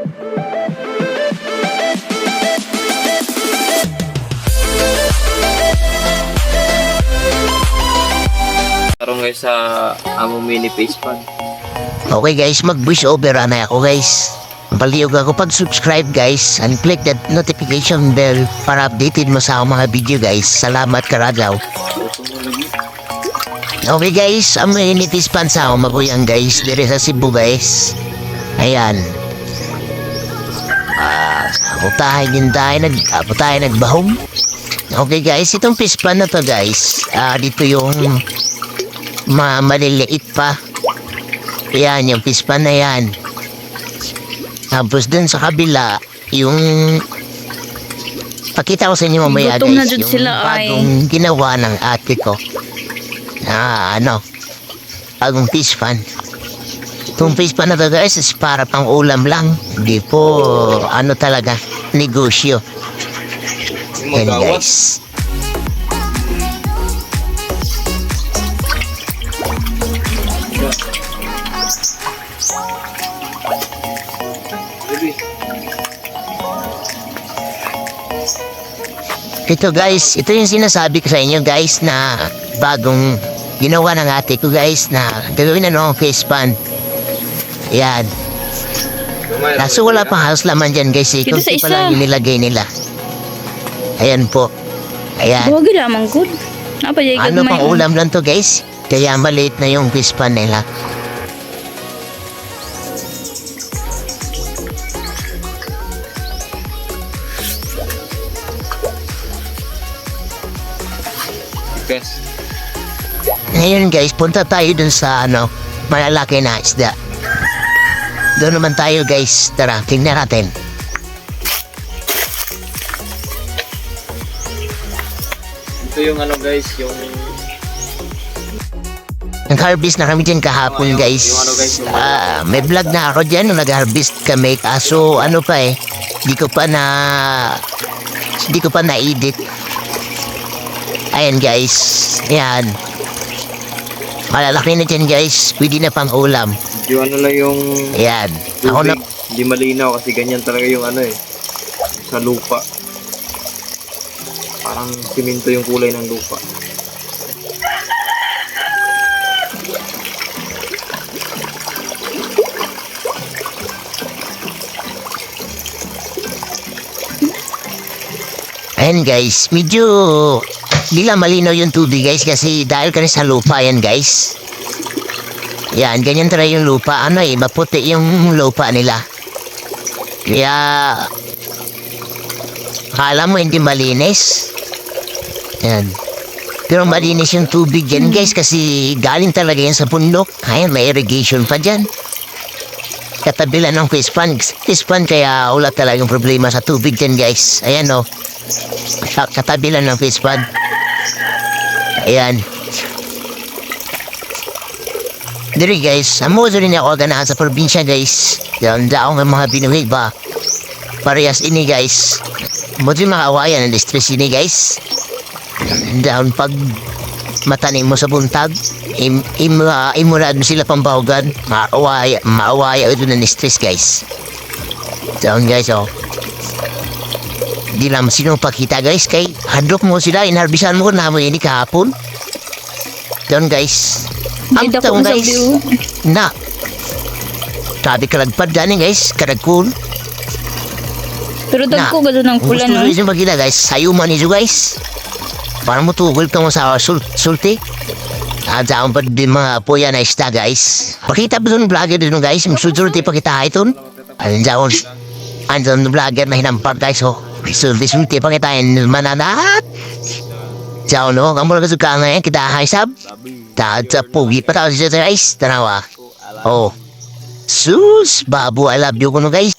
Tarong guys sa among mini face pan. Okay guys, mag-voice over na ako guys. Palihog ako pag-subscribe guys and click that notification bell para updated mo sa akong mga video guys. Salamat karagaw. Okay guys, ang mini face pan sa akong mabuyang guys. Dire sa Cebu guys. Ayan. Putahe din tayo nagbahog. Okay guys, itong fish pan na to guys. Dito yung maliliit pa. Yan, yung fish pan na yan. Tapos dun sa kabila, yung pakita ko sa inyo mamaya Gutom na guys, dun yung sila, bagong ginawa ng ate ko. Bagong fish pan. Itong fish pan na to guys is para pang ulam lang. Hindi po talaga negosyo. Yan guys. Ito guys, ito yung sinasabi ko sa inyo guys na bagong ginawa ng ate ko guys na gagawin na ng face pan. Yan. Kaso wala pang halos laman dyan guys eh. Kung pa lang yung nilagay nila. Ayan po. Ayan. Huwag lamang good. Ano pang ulam lang to guys. Kaya maliit na yung face pan nila. Guys. Ngayon guys, punta tayo dun sa malalaki na isda. Doon naman tayo guys. Tara, tingnan natin. Ito yung guys, yung Nag-harvest na kami dyan kahapon guys. May vlog na ako dyan nung nag-harvest kami. Kaso hindi ko pa na-edit. Ayan guys. Ayan. Malalaki na dyan guys. Pwede na pang ulam. yung lang yung Ayan. Ako na. hindi malinaw kasi ganyan talaga yung sa lupa. Parang simento yung kulay ng lupa. Ayan guys. Medyo di lang malinaw yung tubig guys kasi dahil ka sa lupa yan guys. Yan, ganyan talaga yung lupa. Maputi yung lupa nila. Kaya akala mo hindi malinis. Yan. Pero malinis yung tubig yan guys kasi galing talaga yan sa bundok. Ayan, may irrigation pa dyan. Katabi lang ng fish pan. Fish pan kaya wala talagang problema sa tubig dyan guys. Ayan o. Katabi lang ng fish pan. Ayan. Diri guys, amo rin ako ganahan sa probinsya guys. Daon ng mga binuhig ba. Parehas ini guys. Mo din makawayan ang stress ini guys. Daon pag matanim mo sa buntag, imurad mo sila pambahugan. Maawaya ito ng stress guys. Daon guys oh. Di lang sino pakita guys kay handok mo sila inharbisan mo na mo ini kahapon. Daon guys. Ang taong guys na sabi kalagpad gani guys karagkul pero dagko gado ng kulan no. Gusto magila guys sayuman niyo guys para mo tugol ka mo sa sulti daan pa din mga puya na isda guys pakita ba doon vlogger din guys susunod ipakita ito andun vlogger na hinampar guys oh sulti pakitain mananat Ciao no, kamu lagi suka ngayon kita haisab. Tak pugi pa tayo siya guys, tanawa. Oh, sus, babu I love you kuno guys.